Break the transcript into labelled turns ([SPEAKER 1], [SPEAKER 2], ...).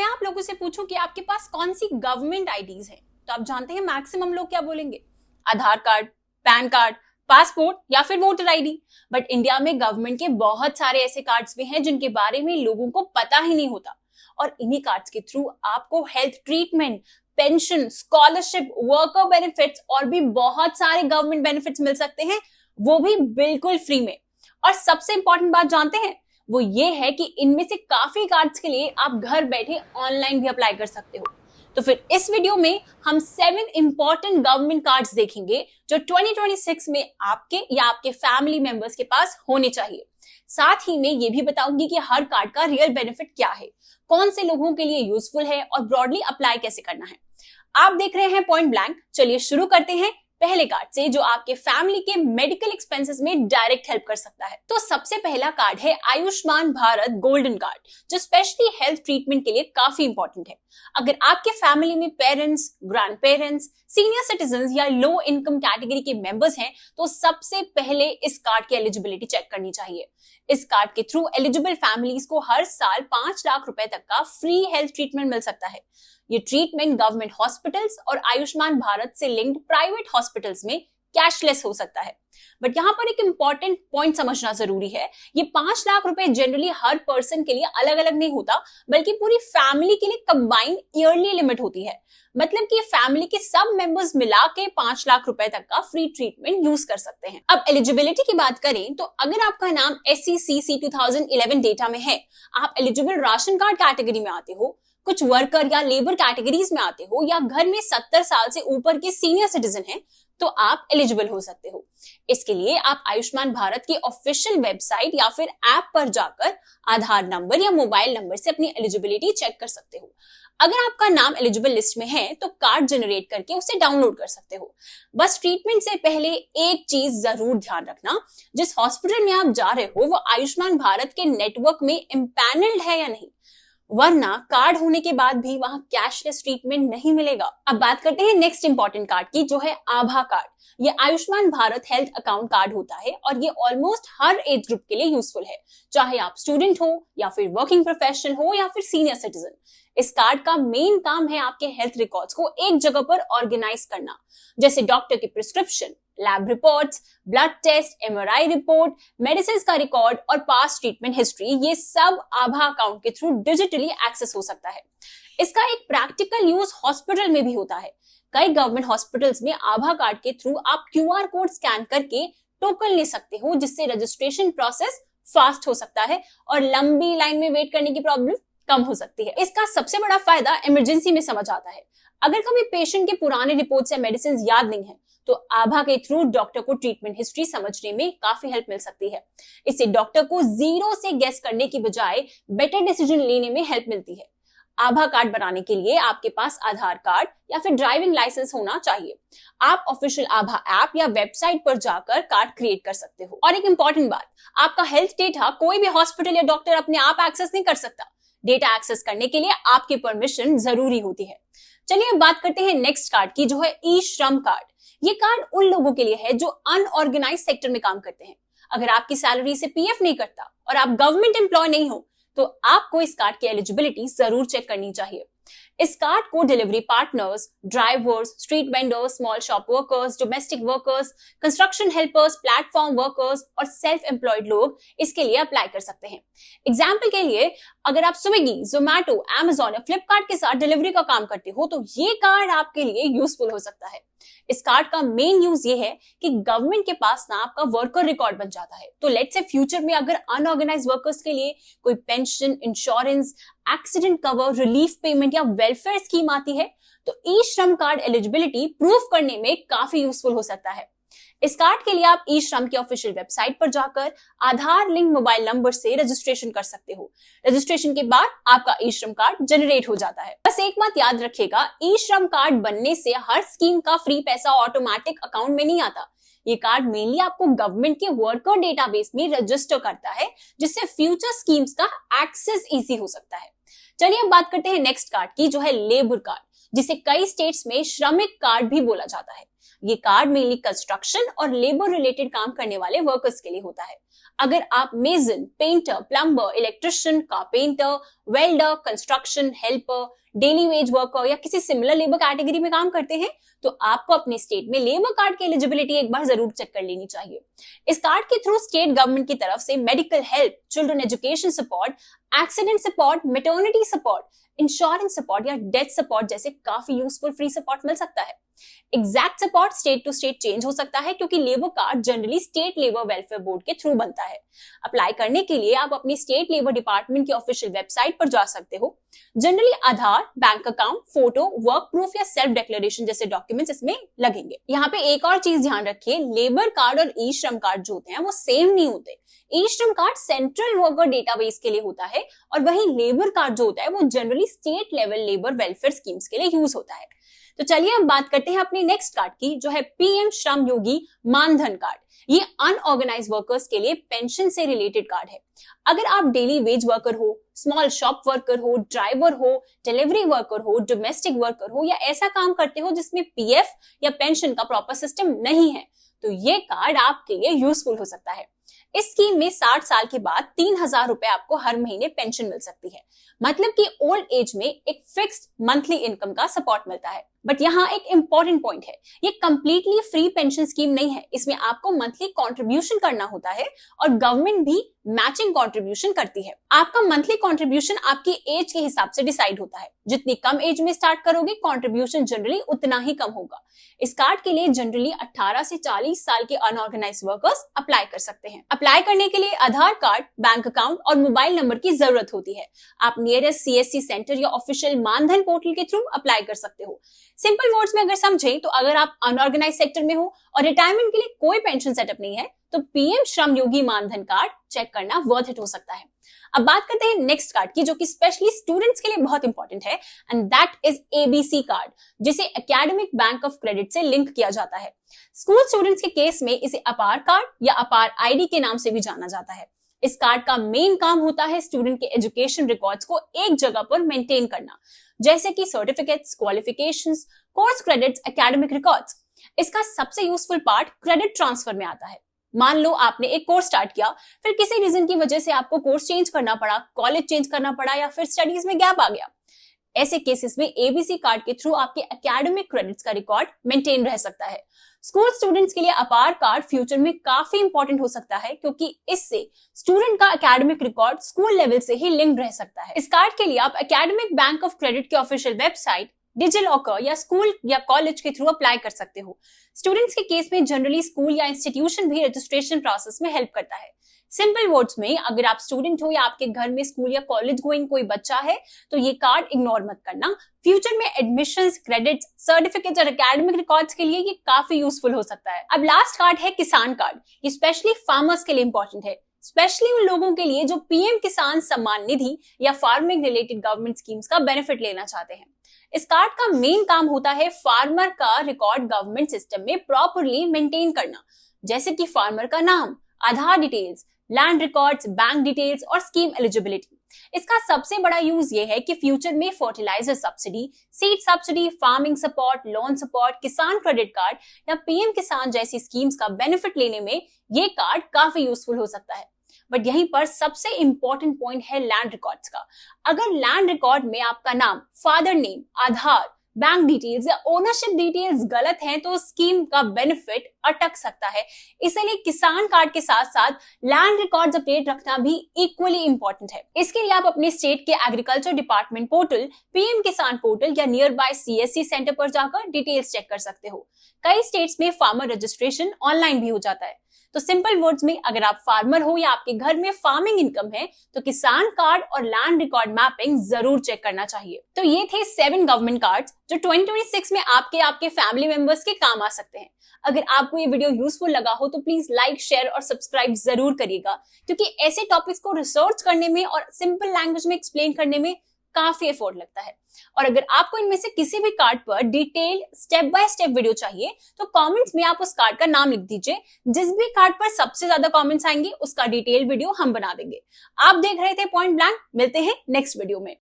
[SPEAKER 1] मैं आप लोगों से पूछूं कि आपके पास कौन सी गवर्नमेंट आईडीज हैं, तो आप जानते हैं मैक्सिमम लोग क्या बोलेंगे? आधार कार्ड, पैन कार्ड, पासपोर्ट या फिर वोटर आईडी। बट इंडिया में गवर्नमेंट के बहुत सारे ऐसे कार्ड्स भी हैं जिनके बारे में लोगों को पता ही नहीं होता, और इन्हीं कार्ड्स के थ्रू आपको health treatment, pension, scholarship, worker benefits और भी बहुत सारे गवर्नमेंट बेनिफिट्स मिल सकते हैं, वो भी बिल्कुल फ्री में। और सबसे इंपॉर्टेंट बात जानते हैं, वो ये है कि इनमें से काफी कार्ड्स के लिए आप घर बैठे ऑनलाइन भी अप्लाई कर सकते हो। तो फिर इस वीडियो में हम 7 इंपॉर्टेंट गवर्नमेंट कार्ड्स देखेंगे जो 2026 में आपके या आपके फैमिली मेंबर्स के पास होने चाहिए। साथ ही में ये भी बताऊंगी कि हर कार्ड का रियल बेनिफिट क्या है, कौन से लोगों के लिए यूजफुल है और ब्रॉडली अप्लाई कैसे करना है। आप देख रहे हैं पॉइंट ब्लैंक। चलिए शुरू करते हैं पहले कार्ड से जो आपके फैमिली के मेडिकल एक्सपेंसेस में डायरेक्ट हेल्प कर सकता है। तो सबसे पहला कार्ड है आयुष्मान भारत गोल्डन कार्ड, जो स्पेशली हेल्थ ट्रीटमेंट के लिए काफी इंपॉर्टेंट है। अगर आपके फैमिली में parents, grand parents, senior citizen या लो इनकम कैटेगरी के मेंबर्स हैं, तो सबसे पहले इस कार्ड की एलिजिबिलिटी चेक करनी चाहिए। इस कार्ड के थ्रू एलिजिबल फैमिलीज को हर साल 5 लाख रुपए तक का फ्री हेल्थ ट्रीटमेंट मिल सकता है। ये ट्रीटमेंट गवर्नमेंट हॉस्पिटल्स और आयुष्मान भारत से लिंक्ड प्राइवेट हॉस्पिटल्स में कैशलेस हो सकता है। बट यहाँ पर एक इंपॉर्टेंट पॉइंट समझना जरूरी है, ये 5 लाख रुपए जनरली हर पर्सन के लिए अलग अलग नहीं होता, बल्कि पूरी फैमिली के लिए कंबाइंड ईयरली लिमिट होती है। मतलब कि फैमिली के सब मेंबर्स मिला के 5 लाख रुपए तक का फ्री ट्रीटमेंट यूज कर सकते हैं। अब एलिजिबिलिटी की बात करें तो अगर आपका नाम SCCC 2011 डेटा में है, आप एलिजिबल राशन कार्ड कैटेगरी में आते हो, कुछ वर्कर या लेबर कैटेगरीज में आते हो, या घर में 70 साल से ऊपर के सीनियर सिटीजन हैं, तो आप एलिजिबल हो सकते हो। इसके लिए आप आयुष्मान भारत की ऑफिशियल वेबसाइट या फिर ऐप पर जाकर आधार नंबर या मोबाइल नंबर से अपनी एलिजिबिलिटी चेक कर सकते हो। अगर आपका नाम एलिजिबल लिस्ट में है तो कार्ड जनरेट करके उसे डाउनलोड कर सकते हो। बस ट्रीटमेंट से पहले एक चीज जरूर ध्यान रखना, जिस हॉस्पिटल में आप जा रहे हो वो आयुष्मान भारत के नेटवर्क में इम्पैनल्ड है या नहीं, वरना कार्ड होने के बाद भी वहां कैशलेस ट्रीटमेंट नहीं मिलेगा। अब बात करते हैं नेक्स्ट इंपॉर्टेंट कार्ड की, जो है आभा कार्ड। ये Ayushman Bharat health account card होता है और ये ऑलमोस्ट हर एज ग्रुप के लिए यूजफुल है, चाहे आप स्टूडेंट हो या फिर वर्किंग प्रोफेशनल हो या फिर सीनियर सिटीजन। इस कार्ड का मेन काम है आपके हेल्थ रिकॉर्ड्स को एक जगह पर ऑर्गेनाइज करना, जैसे डॉक्टर की prescription, lab reports, blood test, MRI report, medicine का रिकॉर्ड और पास्ट ट्रीटमेंट हिस्ट्री, ये सब आभा अकाउंट के थ्रू डिजिटली एक्सेस हो सकता है। इसका एक प्रैक्टिकल यूज हॉस्पिटल में भी होता है। कई गवर्नमेंट हॉस्पिटल्स में आभा कार्ड के थ्रू आप QR कोड स्कैन करके टोकन ले सकते हो, जिससे रजिस्ट्रेशन प्रोसेस फास्ट हो सकता है और लंबी लाइन में वेट करने की प्रॉब्लम कम हो सकती है। इसका सबसे बड़ा फायदा इमरजेंसी में समझ आता है। अगर कभी पेशेंट के पुराने रिपोर्ट्स या मेडिसिन याद नहीं है, तो आभा के थ्रू डॉक्टर को ट्रीटमेंट हिस्ट्री समझने में काफी हेल्प मिल सकती है। इससे डॉक्टर को जीरो से गेस करने की बजाय बेटर डिसीजन लेने में हेल्प मिलती है। आभा कार्ड बनाने के लिए आपके पास आधार कार्ड या फिर ड्राइविंग लाइसेंस होना चाहिए। आप ऑफिशियल आभा ऐप या वेबसाइट पर जाकर कार्ड क्रिएट कर सकते हो। और एक इंपॉर्टेंट बात, आपका हेल्थ डेटा कोई भी हॉस्पिटल या डॉक्टर अपने आप एक्सेस नहीं कर सकता। डेटा एक्सेस करने के लिए आपकी परमिशन जरूरी होती है। चलिए अब बात करते हैं नेक्स्ट कार्ड की, जो है ई श्रम कार्ड। ये कार्ड उन लोगों के लिए है जो अनऑर्गेनाइज सेक्टर में काम करते हैं। अगर आपकी सैलरी से PF नहीं करता और आप गवर्नमेंट एम्प्लॉय नहीं हो, तो आपको इस कार्ड की एलिजिबिलिटी जरूर चेक करनी चाहिए। इस कार्ड को delivery partners, drivers, street vendors, small shop workers, domestic workers, construction helpers, platform workers और सेल्फ एम्प्लॉयड लोग इसके लिए अप्लाई कर सकते हैं। एग्जाम्पल के लिए, अगर आप स्विगी, जोमैटो, Amazon या फ्लिपकार्ट के साथ डिलीवरी का काम करते हो, तो ये कार्ड आपके लिए यूजफुल हो सकता है। इस कार्ड का मेन यूज ये है कि गवर्नमेंट के पास ना आपका वर्कर रिकॉर्ड बन जाता है। तो लेट्स से फ्यूचर में अगर अनऑर्गेनाइज्ड वर्कर्स के लिए कोई pension, insurance, accident cover, relief payment या वेलफेयर स्कीम आती है, तो ई श्रम कार्ड एलिजिबिलिटी प्रूफ करने में काफी यूजफुल हो सकता है। इस कार्ड के लिए आप ई श्रम की ऑफिशियल वेबसाइट पर जाकर आधार लिंक मोबाइल नंबर से रजिस्ट्रेशन कर सकते हो। रजिस्ट्रेशन के बाद आपका ई श्रम कार्ड जनरेट हो जाता है। बस एक बात याद रखिएगा, ई श्रम कार्ड बनने से हर स्कीम का फ्री पैसा ऑटोमेटिक अकाउंट में नहीं आता। ये कार्ड मेनली आपको गवर्नमेंट के वर्कर डेटाबेस में रजिस्टर करता है, जिससे फ्यूचर स्कीम्स का एक्सेस इजी हो सकता है। चलिए अब बात करते हैं नेक्स्ट कार्ड की, जो है लेबर कार्ड, जिसे कई स्टेट्स में श्रमिक कार्ड भी बोला जाता है। ये कार्ड मेनली कंस्ट्रक्शन और लेबर रिलेटेड काम करने वाले वर्कर्स के लिए होता है। अगर आप mason, painter, plumber, electrician, carpenter, welder, construction helper, daily veg worker या किसी सिमिलर लेबर कैटेगरी में काम करते हैं तो आपको अपने स्टेट में लेबर कार्ड की एलिजिबिलिटी एक बार जरूर चेक कर लेनी चाहिए। इस कार्ड के थ्रू स्टेट गवर्नमेंट की तरफ से medical help, children education support, accident support, maternity support, insurance support या डेथ सपोर्ट जैसे काफी यूजफुल फ्री सपोर्ट मिल सकता है। Exact support state to state change हो सकता है क्योंकि labour card generally state labour welfare board के थ्रू बनता है। अप्लाई करने के लिए आप अपनी स्टेट लेबर डिपार्टमेंट की ऑफिशियल वेबसाइट पर जा सकते हो। Generally Aadhaar, bank account, photo, work proof या सेल्फ डिक्लेरेशन जैसे डॉक्यूमेंट्स इसमें लगेंगे। यहाँ पे एक और चीज ध्यान रखिए, लेबर कार्ड और ई श्रम कार्ड जो होते हैं वो सेम नहीं होते। ई श्रम कार्ड सेंट्रल वर्कर डेटाबेस के लिए होता है और वही लेबर कार्ड जो होता है वो generally state level labour welfare schemes के लिए यूज होता है। तो चलिए अब बात करते हैं अपने नेक्स्ट कार्ड की, जो है पीएम श्रम योगी मानधन कार्ड। ये अनऑर्गेनाइज वर्कर्स के लिए पेंशन से रिलेटेड कार्ड है। अगर आप डेली वेज वर्कर हो, स्मॉल शॉप वर्कर हो, ड्राइवर हो, डिलीवरी वर्कर हो, डोमेस्टिक वर्कर हो या ऐसा काम करते हो जिसमें पीएफ या पेंशन का प्रॉपर सिस्टम नहीं है तो ये कार्ड आपके लिए यूजफुल हो सकता है। इस स्कीम में 60 साल के बाद 3,000 रुपए आपको हर महीने पेंशन मिल सकती है। मतलब कि ओल्ड एज में एक फिक्स्ड मंथली इनकम का सपोर्ट मिलता है। बट यहाँ एक इंपॉर्टेंट पॉइंट है, ये कंप्लीटली फ्री पेंशन स्कीम नहीं है। इसमें आपको मंथली कंट्रीब्यूशन करना होता है और गवर्नमेंट भी मैचिंग कंट्रीब्यूशन करती है। आपका मंथली कंट्रीब्यूशन आपकी एज के हिसाब से डिसाइड होता है। जितनी कम एज में स्टार्ट करोगे कंट्रीब्यूशन जनरली उतना ही कम होगा। इस कार्ड के लिए जनरली 18 से 40 साल के अनऑर्गेनाइज्ड वर्कर्स अप्लाई कर सकते हैं। अप्लाई करने के लिए आधार कार्ड, बैंक अकाउंट और मोबाइल नंबर की जरूरत होती है। आप नियरेस्ट सीएससी सेंटर या ऑफिशियल मानधन पोर्टल के थ्रू अप्लाई कर सकते हो। सिंपल वर्ड्स में अगर समझें तो अगर आप अनऑर्गेनाइज सेक्टर में हो और रिटायरमेंट के लिए कोई पेंशन सेटअप नहीं है तो PM Shram Yogi Maandhan card check करना वर्थ इट हो सकता है। अब बात करते हैं नेक्स्ट कार्ड की, जो कि स्पेशली स्टूडेंट्स के लिए बहुत इंपॉर्टेंट है, and that is ABC card, जिसे एकेडमिक बैंक ऑफ क्रेडिट से लिंक किया जाता है। स्कूल स्टूडेंट्स के केस में इसे अपार कार्ड या अपार आईडी के नाम से भी जाना जाता है। इस कार्ड का मेन काम होता है स्टूडेंट के एजुकेशन रिकॉर्ड्स को एक जगह पर मेंटेन करना, जैसे कि certificates, qualifications, course credits, academic records. इसका सबसे यूजफुल पार्ट क्रेडिट ट्रांसफर में आता है। मान लो आपने एक कोर्स स्टार्ट किया, फिर किसी रीजन की वजह से आपको कोर्स चेंज करना पड़ा, कॉलेज चेंज करना पड़ा या फिर स्टडीज में गैप आ गया। ऐसे केसेस में एबीसी कार्ड के थ्रू आपके एकेडमिक क्रेडिट्स का रिकॉर्ड मेंटेन रह सकता है। स्कूल स्टूडेंट्स के लिए अपार कार्ड फ्यूचर में काफी इंपॉर्टेंट हो सकता है क्योंकि इससे स्टूडेंट का एकेडमिक रिकॉर्ड स्कूल लेवल से ही लिंक्ड रह सकता है। इस कार्ड के लिए आप एकेडमिक बैंक ऑफ क्रेडिट के ऑफिशियल वेबसाइट, डिजिलॉकर या स्कूल या कॉलेज के थ्रू अप्लाई कर सकते हो। स्टूडेंट्स के केस में जनरली स्कूल या इंस्टीट्यूशन भी रजिस्ट्रेशन प्रोसेस में हेल्प करता है। सिंपल वर्ड्स में, अगर आप स्टूडेंट हो या आपके घर में स्कूल या कॉलेज गोइंग कोई बच्चा है तो ये कार्ड इग्नोर मत करना। फ्यूचर में एडमिशंस, क्रेडिट्स, सर्टिफिकेट्स और एकेडमिक रिकॉर्ड्स के लिए ये काफी यूजफुल हो सकता है। अब लास्ट कार्ड है किसान कार्ड। ये स्पेशली फार्मर्स के लिए इंपॉर्टेंट है, स्पेशली उन लोगों के लिए जो पीएम किसान सम्मान निधि या फार्मिंग रिलेटेड गवर्नमेंट स्कीम्स का बेनिफिट लेना चाहते हैं। इस कार्ड का मेन काम होता है फार्मर का रिकॉर्ड गवर्नमेंट सिस्टम में प्रॉपरली मेंटेन करना, जैसे कि फार्मर का नाम, Aadhaar details, land records, bank details और स्कीम एलिजिबिलिटी। इसका सबसे बड़ा यूज ये है कि फ्यूचर में fertiliser subsidy, seed subsidy, farming support, loan support, Kisan credit card या पीएम किसान जैसी स्कीम्स का बेनिफिट लेने में ये कार्ड काफी यूजफुल हो सकता है। बट यहीं पर सबसे इंपॉर्टेंट पॉइंट है लैंड रिकॉर्ड्स का। अगर लैंड रिकॉर्ड में आपका नाम, फादर नेम, आधार, बैंक डिटेल्स या ओनरशिप डिटेल्स गलत हैं तो स्कीम का बेनिफिट अटक सकता है। इसलिए किसान कार्ड के साथ साथ लैंड रिकॉर्ड्स अपडेट रखना भी इक्वली इंपॉर्टेंट है। इसके लिए आप अपने स्टेट के एग्रीकल्चर डिपार्टमेंट पोर्टल, पीएम किसान पोर्टल या नियर बाय सीएससी सेंटर पर जाकर डिटेल्स चेक कर सकते हो। कई स्टेट्स में फार्मर रजिस्ट्रेशन ऑनलाइन भी हो जाता है। तो सिंपल वर्ड्स में, अगर आप फार्मर हो या आपके घर में फार्मिंग इनकम है तो किसान कार्ड और लैंड रिकॉर्ड मैपिंग जरूर चेक करना चाहिए। तो ये थे 7 गवर्नमेंट कार्ड्स जो 2026 में आपके फैमिली मेंबर्स के काम आ सकते हैं। अगर आपको ये वीडियो यूजफुल लगा हो तो प्लीज लाइक, शेयर और सब्सक्राइब जरूर करिएगा, क्योंकि ऐसे टॉपिक्स को रिसर्च करने में और सिंपल लैंग्वेज में एक्सप्लेन करने में काफी एफर्ट लगता है। और अगर आपको इनमें से किसी भी कार्ड पर detail step by step video चाहिए तो कमेंट्स में आप उस कार्ड का नाम लिख दीजिए। जिस भी कार्ड पर सबसे ज्यादा कमेंट्स आएंगे उसका डिटेल वीडियो हम बना देंगे। आप देख रहे थे पॉइंट ब्लैंक। मिलते हैं नेक्स्ट वीडियो में।